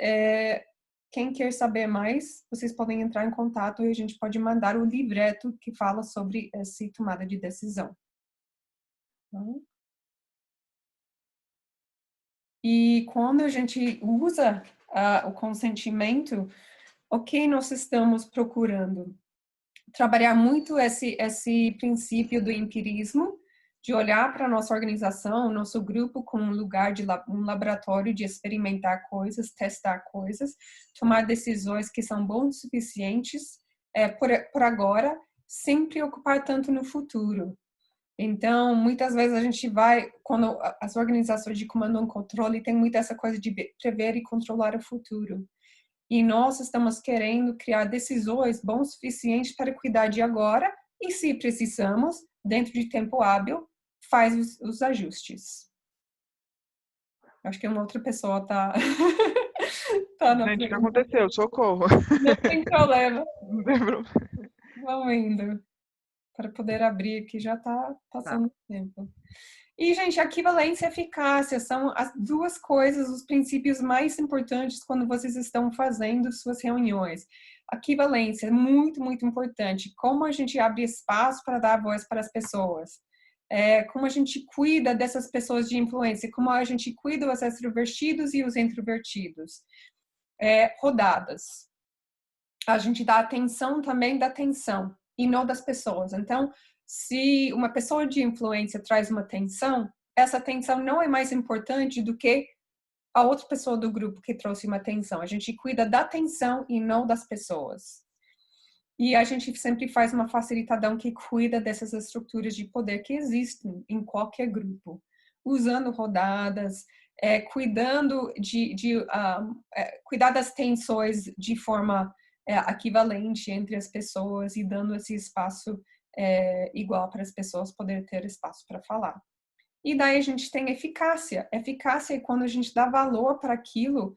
quem quer saber mais, vocês podem entrar em contato e a gente pode mandar o livreto que fala sobre essa tomada de decisão. Então, e quando a gente usa o consentimento, o que nós estamos procurando? Trabalhar muito esse princípio do empirismo, de olhar para a nossa organização, nosso grupo como um lugar um laboratório de experimentar coisas, testar coisas, tomar decisões que são bons o suficientes por agora, sem preocupar tanto no futuro. Então, muitas vezes a gente quando as organizações de comando e controle tem muito essa coisa de prever e controlar o futuro. E nós estamos querendo criar decisões bons o suficiente para cuidar de agora e, se precisamos, dentro de tempo hábil, faz os ajustes. Acho que uma outra pessoa tá na Gente, o que frente. aconteceu? Socorro. Não tem problema. Não tem problema. Vamos indo. Para poder abrir aqui, já está passando o tempo. E, gente, equivalência e eficácia são as duas coisas, os princípios mais importantes quando vocês estão fazendo suas reuniões. Equivalência é muito, muito importante. Como a gente abre espaço para dar voz para as pessoas. Como a gente cuida dessas pessoas de influência. Como a gente cuida os extrovertidos e os introvertidos. Rodadas. A gente dá atenção também da atenção e não das pessoas. Então, se uma pessoa de influência traz uma tensão, essa tensão não é mais importante do que a outra pessoa do grupo que trouxe uma tensão. A gente cuida da tensão e não das pessoas. E a gente sempre faz uma facilitadão que cuida dessas estruturas de poder que existem em qualquer grupo, usando rodadas, cuidando cuidar das tensões de forma equivalente entre as pessoas e dando esse espaço igual para as pessoas poderem ter espaço para falar. E daí a gente tem eficácia. Eficácia é quando a gente dá valor para aquilo,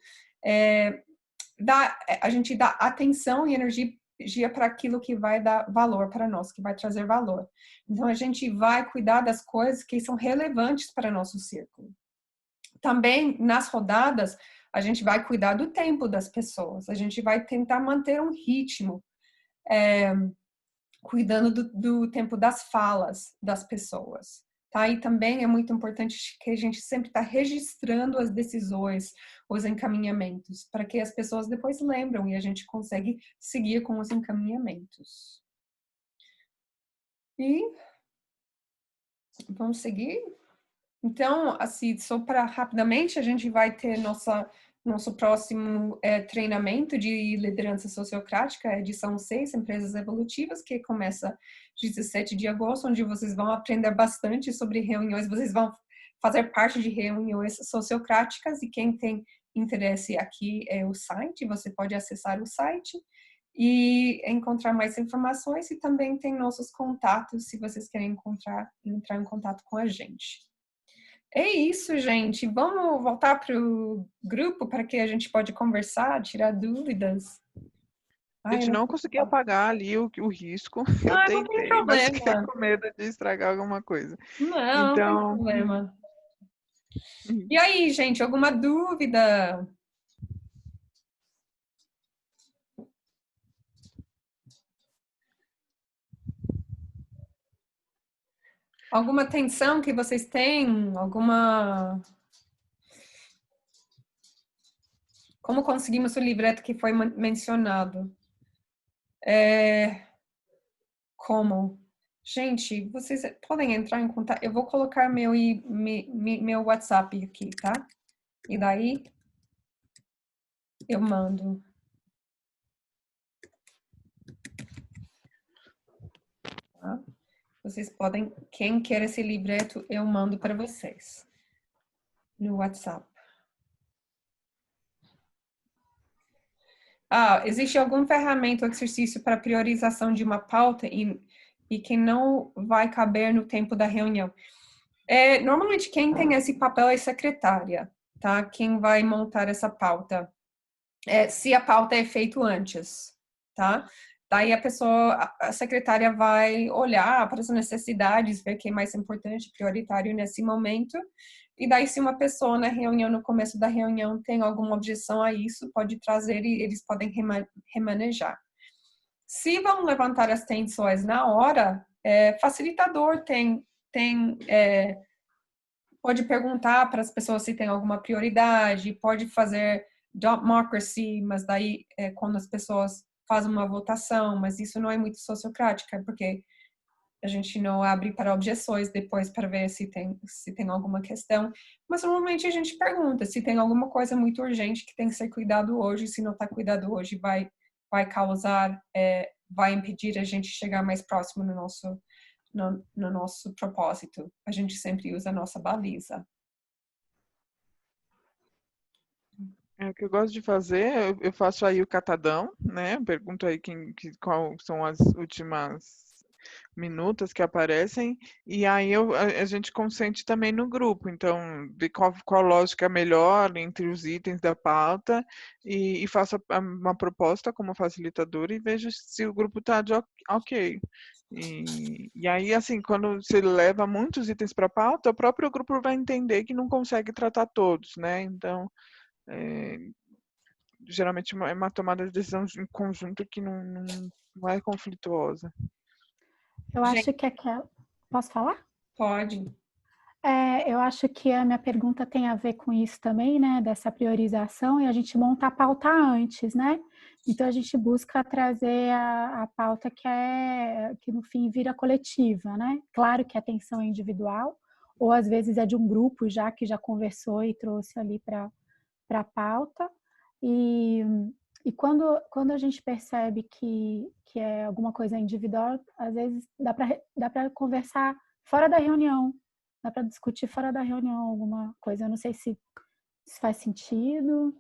a gente dá atenção e energia para aquilo que vai dar valor para nós, que vai trazer valor. Então, a gente vai cuidar das coisas que são relevantes para nosso círculo. Também, nas rodadas, a gente vai cuidar do tempo das pessoas. A gente vai tentar manter um ritmo, cuidando do tempo das falas das pessoas. Tá? E também é muito importante que a gente sempre está registrando as decisões, os encaminhamentos, para que as pessoas depois lembram e a gente consegue seguir com os encaminhamentos. E vamos seguir? Então, assim, só para rapidamente, a gente vai ter nosso próximo treinamento de liderança sociocrática, edição 6, Empresas Evolutivas, que começa 17 de agosto, onde vocês vão aprender bastante sobre reuniões, vocês vão fazer parte de reuniões sociocráticas, e quem tem interesse aqui é o site, você pode acessar o site e encontrar mais informações, e também tem nossos contatos, se vocês querem entrar em contato com a gente. É isso, gente. Vamos voltar para o grupo para que a gente pode conversar, tirar dúvidas. A gente não conseguiu apagar ali o risco. Eu não tem tentei, problema. mas fiquei com medo de estragar alguma coisa. Não tem problema. E aí, gente, alguma dúvida? Alguma tensão que vocês têm? Como conseguimos o livreto que foi mencionado? Como? Gente, vocês podem entrar em contato. Eu vou colocar meu WhatsApp aqui, tá? E daí eu mando. Tá? Vocês podem, quem quer esse livreto, eu mando para vocês no WhatsApp. Existe alguma ferramenta ou exercício para priorização de uma pauta e que não vai caber no tempo da reunião? Normalmente quem tem esse papel é a secretária, tá? Quem vai montar essa pauta. Se a pauta é feita antes, tá? Daí a secretária vai olhar para as necessidades, ver o que é mais importante, prioritário nesse momento. E daí, se uma pessoa na reunião, no começo da reunião, tem alguma objeção a isso, pode trazer e eles podem remanejar. Se vão levantar as tensões na hora, facilitador pode perguntar para as pessoas se tem alguma prioridade, pode fazer democracy, mas daí quando as pessoas fazem uma votação, mas isso não é muito sociocrática, porque a gente não abre para objeções depois para ver se tem alguma questão. Mas normalmente a gente pergunta se tem alguma coisa muito urgente que tem que ser cuidado hoje, se não está cuidado hoje vai causar, vai impedir a gente chegar mais próximo no nosso propósito. A gente sempre usa a nossa baliza. O que eu gosto de fazer, eu faço aí o catadão, né? Pergunto aí qual são as últimas minutas que aparecem, e aí a gente consente também no grupo, então, de qual lógica é melhor entre os itens da pauta, e faço uma proposta como facilitadora e vejo se o grupo está ok. E aí, assim, quando você leva muitos itens para a pauta, o próprio grupo vai entender que não consegue tratar todos, né? Então, geralmente é uma tomada de decisão em conjunto que não é conflituosa. Eu acho que aquela... Posso falar? Pode. Eu acho que a minha pergunta tem a ver com isso também, né? Dessa priorização, e a gente monta a pauta antes, né? Então, a gente busca trazer a pauta que no fim vira coletiva, né? Claro que a atenção é individual, ou às vezes é de um grupo que já conversou e trouxe ali para a pauta. E quando a gente percebe que é alguma coisa individual, às vezes dá para conversar fora da reunião, dá para discutir fora da reunião alguma coisa. Eu não sei se faz sentido.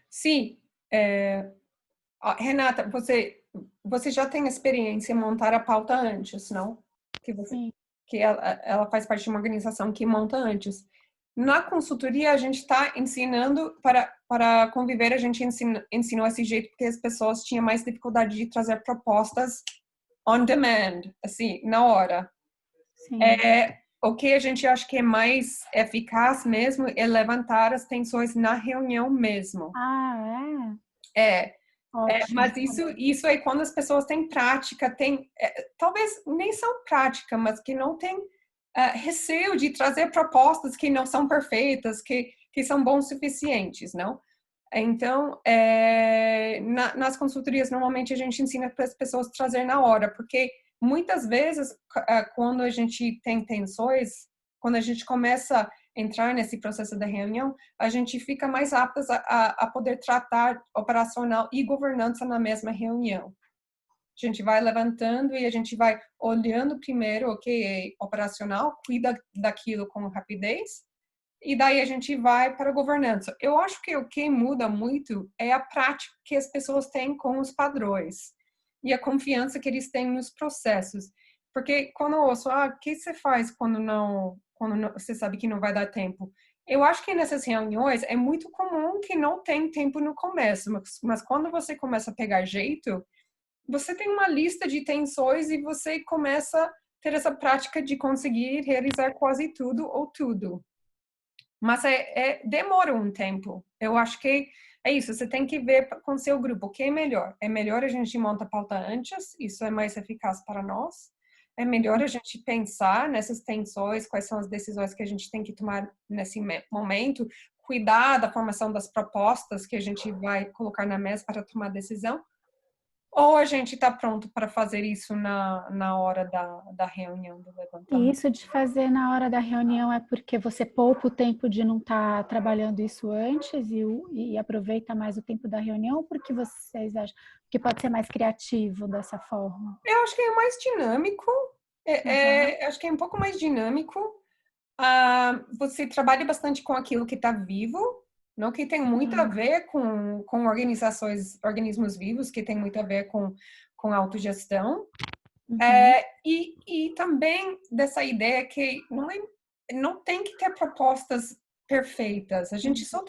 Sim. Renata, você já tem experiência em montar a pauta antes, não? Sim. Que ela faz parte de uma organização que monta antes. Na consultoria, a gente está ensinando para conviver, a gente ensinou esse jeito porque as pessoas tinham mais dificuldade de trazer propostas on demand, assim, na hora. Sim. O que a gente acha que é mais eficaz mesmo é levantar as tensões na reunião mesmo. Ah, é? Ótimo. Mas isso é quando as pessoas têm prática, talvez nem são prática, mas que não têm receio de trazer propostas que não são perfeitas, que são bons suficientes, não? Então, nas consultorias, normalmente a gente ensina para as pessoas trazer na hora, porque muitas vezes, quando a gente tem tensões, quando a gente começa a entrar nesse processo da reunião, a gente fica mais aptas a poder tratar operacional e governança na mesma reunião. A gente vai levantando e a gente vai olhando primeiro o que é operacional, cuida daquilo com rapidez, e daí a gente vai para a governança. Eu acho que o que muda muito é a prática que as pessoas têm com os padrões e a confiança que eles têm nos processos. Porque quando eu ouço, o que você faz quando você sabe que não vai dar tempo? Eu acho que nessas reuniões é muito comum que não tem tempo no começo, mas quando você começa a pegar jeito, você tem uma lista de tensões e você começa a ter essa prática de conseguir realizar quase tudo ou tudo. Mas demora um tempo. Eu acho que é isso. Você tem que ver com o seu grupo o que é melhor. É melhor a gente montar a pauta antes, isso é mais eficaz para nós. É melhor a gente pensar nessas tensões, quais são as decisões que a gente tem que tomar nesse momento, cuidar da formação das propostas que a gente vai colocar na mesa para tomar decisão. Ou a gente está pronto para fazer isso na hora da reunião, do levantamento? E isso de fazer na hora da reunião é porque você poupa o tempo de não estar trabalhando isso antes e aproveita mais o tempo da reunião? Ou porque vocês acham que pode ser mais criativo dessa forma? Eu acho que é mais dinâmico. Acho que é um pouco mais dinâmico. Você trabalha bastante com aquilo que está vivo, não que tem muito a ver com organismos vivos, que tem muito a ver com autogestão. E também dessa ideia que não tem que ter propostas perfeitas. A gente só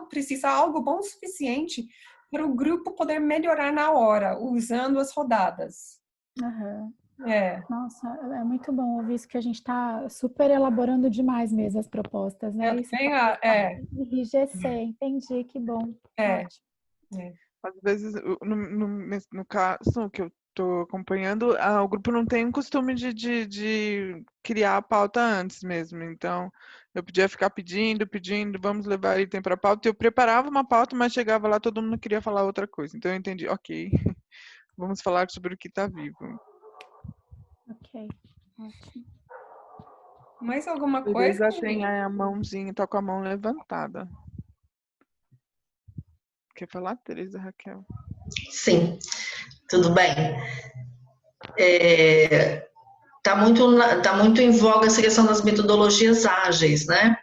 precisa algo bom o suficiente para o grupo poder melhorar na hora, usando as rodadas. Nossa, é muito bom ouvir isso, que a gente está super elaborando demais mesmo as propostas, né? Isso enrijecer, entendi, que bom. Ótimo. Às vezes, no caso que eu estou acompanhando, o grupo não tem o costume de criar a pauta antes mesmo. Então, eu podia ficar pedindo, vamos levar item para a pauta. Eu preparava uma pauta, mas chegava lá, todo mundo queria falar outra coisa. Então, eu entendi, ok, vamos falar sobre o que está vivo. Ok, ótimo. Mais alguma coisa? Eles já têm a mãozinha, tá com a mão levantada. Quer falar, Tereza, Raquel? Sim, tudo bem. Tá muito em voga essa questão das metodologias ágeis, né?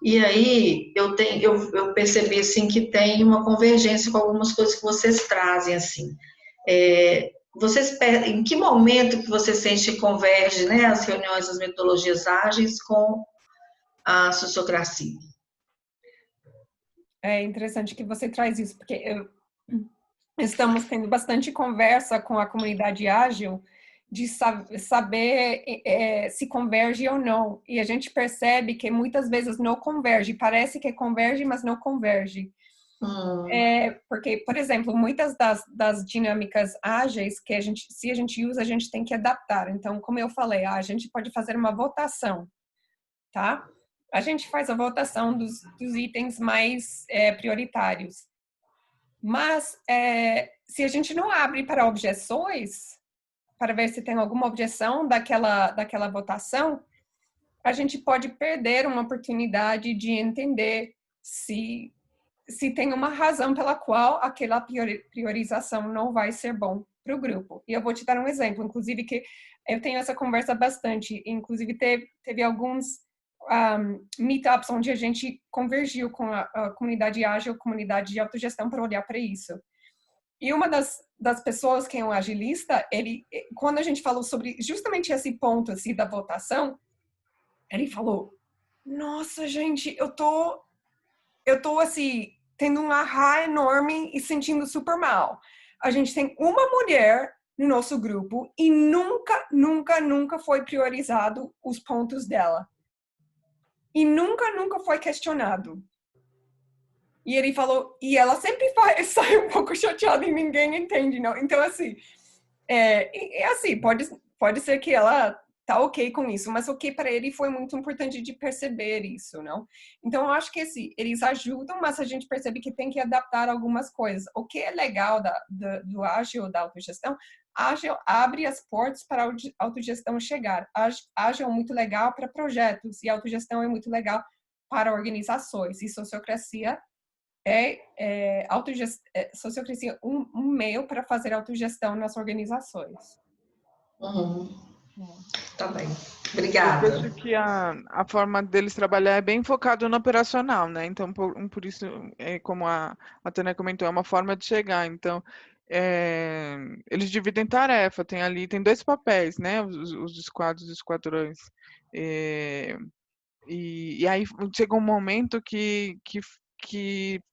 E aí eu percebi assim que tem uma convergência com algumas coisas que vocês trazem assim. Em que momento que você sente que converge, né, as reuniões das metodologias ágeis com a sociocracia? É interessante que você traz isso, porque estamos tendo bastante conversa com a comunidade ágil de saber se converge ou não. E a gente percebe que muitas vezes não converge. Parece que converge, mas não converge. Porque, por exemplo, muitas das dinâmicas ágeis que se a gente usa, a gente tem que adaptar. Então, como eu falei, a gente pode fazer uma votação, tá? A gente faz a votação dos itens mais prioritários. Mas, se a gente não abre para objeções, para ver se tem alguma objeção daquela votação, a gente pode perder uma oportunidade de entender se se tem uma razão pela qual aquela priorização não vai ser bom para o grupo. E eu vou te dar um exemplo, inclusive, que eu tenho essa conversa bastante, inclusive teve alguns meetups onde a gente convergiu com a comunidade ágil, comunidade de autogestão, para olhar para isso. E uma das pessoas que é um agilista, quando a gente falou sobre justamente esse ponto assim, da votação, ele falou, nossa, gente, eu tô assim, tendo um ahá enorme e sentindo super mal. A gente tem uma mulher no nosso grupo e nunca foi priorizado os pontos dela. E nunca foi questionado. E ele falou, e ela sempre sai um pouco chateada e ninguém entende, não? Então, assim, assim, pode ser que ela tá ok com isso, mas o que para ele foi muito importante de perceber isso, não? Então, eu acho que eles ajudam, mas a gente percebe que tem que adaptar algumas coisas. O que é legal do ágil, da autogestão, ágil abre as portas para a autogestão chegar. Ágil é muito legal para projetos e autogestão é muito legal para organizações. E sociocracia sociocracia um meio para fazer autogestão nas organizações. Tá bem. Obrigada. Eu vejo que a forma deles trabalhar é bem focado no operacional, né? Então, por isso, como a Tânia comentou, é uma forma de chegar. Então, eles dividem tarefa, tem 2 papéis, né? Os esquadros e os esquadrões. E aí chega um momento que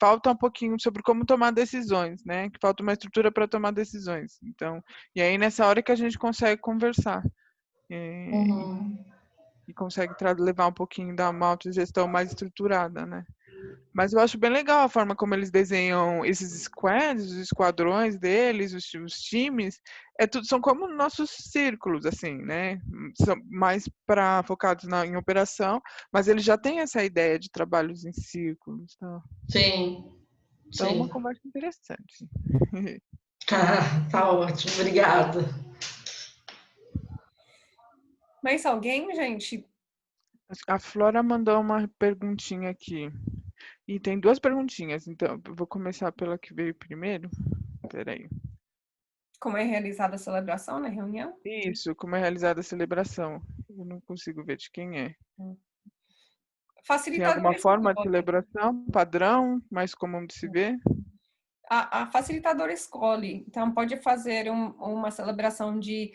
falta um pouquinho sobre como tomar decisões, né? Que falta uma estrutura para tomar decisões. Então, e aí nessa hora que a gente consegue conversar. E consegue levar um pouquinho da uma autogestão mais estruturada, né? Mas eu acho bem legal a forma como eles desenham esses squads, os esquadrões deles, os times. São como nossos círculos, assim, né? São mais focados em operação, mas eles já têm essa ideia de trabalhos em círculos. Tá? Sim. Então é uma conversa interessante. Tá ótimo, obrigada. Mais alguém, gente? A Flora mandou uma perguntinha aqui. E tem 2 perguntinhas, então eu vou começar pela que veio primeiro. Peraí. Como é realizada a celebração na reunião? Isso, como é realizada a celebração. Eu não consigo ver de quem é. Tem alguma forma de celebração? Padrão? Mais comum de se ver? A facilitadora escolhe. Então, pode fazer uma celebração de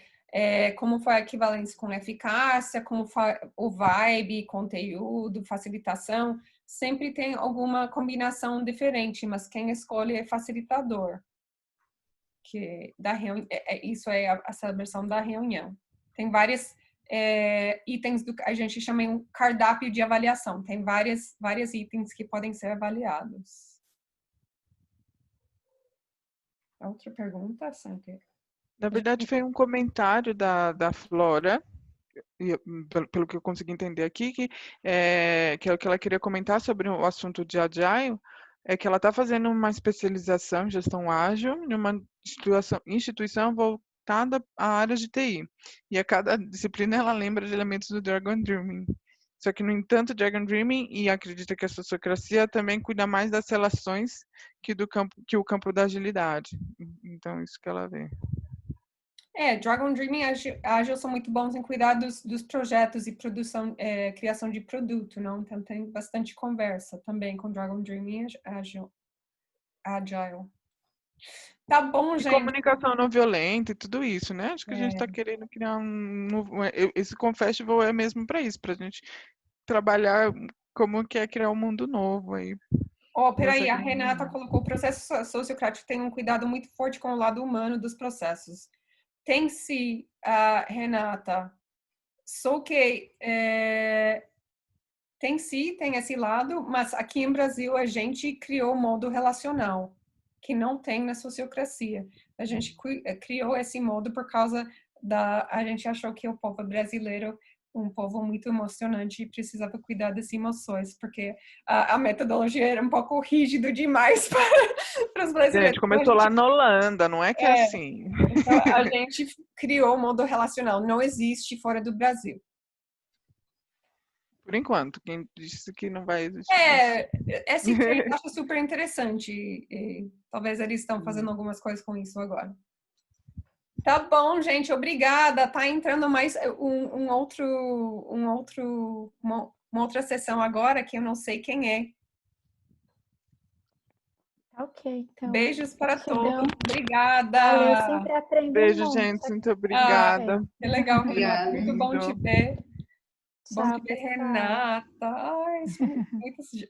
como foi a equivalência com eficácia, como foi o vibe, conteúdo, facilitação. Sempre tem alguma combinação diferente, mas quem escolhe é facilitador. Isso é a celebração da reunião. Tem vários itens do que a gente chama de um cardápio de avaliação. Tem vários itens que podem ser avaliados. Outra pergunta, Santi? Na verdade, foi um comentário da Flora, pelo que eu consegui entender aqui, que o que ela queria comentar sobre o assunto de Agile, é que ela está fazendo uma especialização em gestão ágil em uma instituição voltada à área de TI. E a cada disciplina ela lembra de elementos do Dragon Dreaming. Só que, no entanto, Dragon Dreaming e acredita que a sociocracia também cuida mais das relações que o campo da agilidade. Então, isso que ela vê. Dragon Dreaming e Agile são muito bons em cuidar dos projetos e produção, criação de produto, não? Então, tem bastante conversa também com Dragon Dreaming e Agile. Tá bom, gente. E comunicação não violenta e tudo isso, né? Acho que a gente está querendo criar um novo... Esse Confestival é mesmo para isso, para a gente trabalhar como que é criar um mundo novo aí. Peraí, a Renata colocou: o processo sociocrático tem um cuidado muito forte com o lado humano dos processos. Tem sim, Renata. Só que tem esse lado, mas aqui em Brasil a gente criou o modo relacional, que não tem na sociocracia. A gente criou esse modo por causa a gente achou que o povo brasileiro um povo muito emocionante e precisava cuidar das emoções, porque a metodologia era um pouco rígido demais para os brasileiros. Gente, começou lá na Holanda, não é que é assim. Então, a gente criou o modo relacional, não existe fora do Brasil. Por enquanto, quem disse que não vai existir. Esse eu acho super interessante. E talvez eles estão fazendo algumas coisas com isso agora. Tá bom, gente, obrigada. Tá entrando mais uma outra sessão agora que eu não sei quem é. Ok, então. Beijos para gratidão. todos. Obrigada. Valeu, sempre aprendo Beijo, um monte. gente. Muito obrigada. Que legal, Renata. Obrigada. Muito bom te ver. Bom Tchau, te ver, pessoal. Renata. Ai,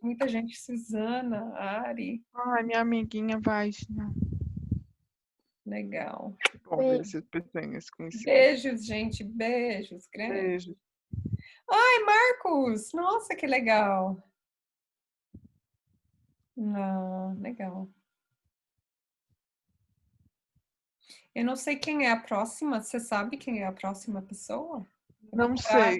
muita gente. Suzana, Ari. Ai, minha amiguinha vai. Legal. Bom ver essas pessoas conhecidas. Beijos, gente. Beijos. Grande. Beijo. Ai, Marcos. Nossa, que legal. Legal. Eu não sei quem é a próxima. Você sabe quem é a próxima pessoa? Não sei.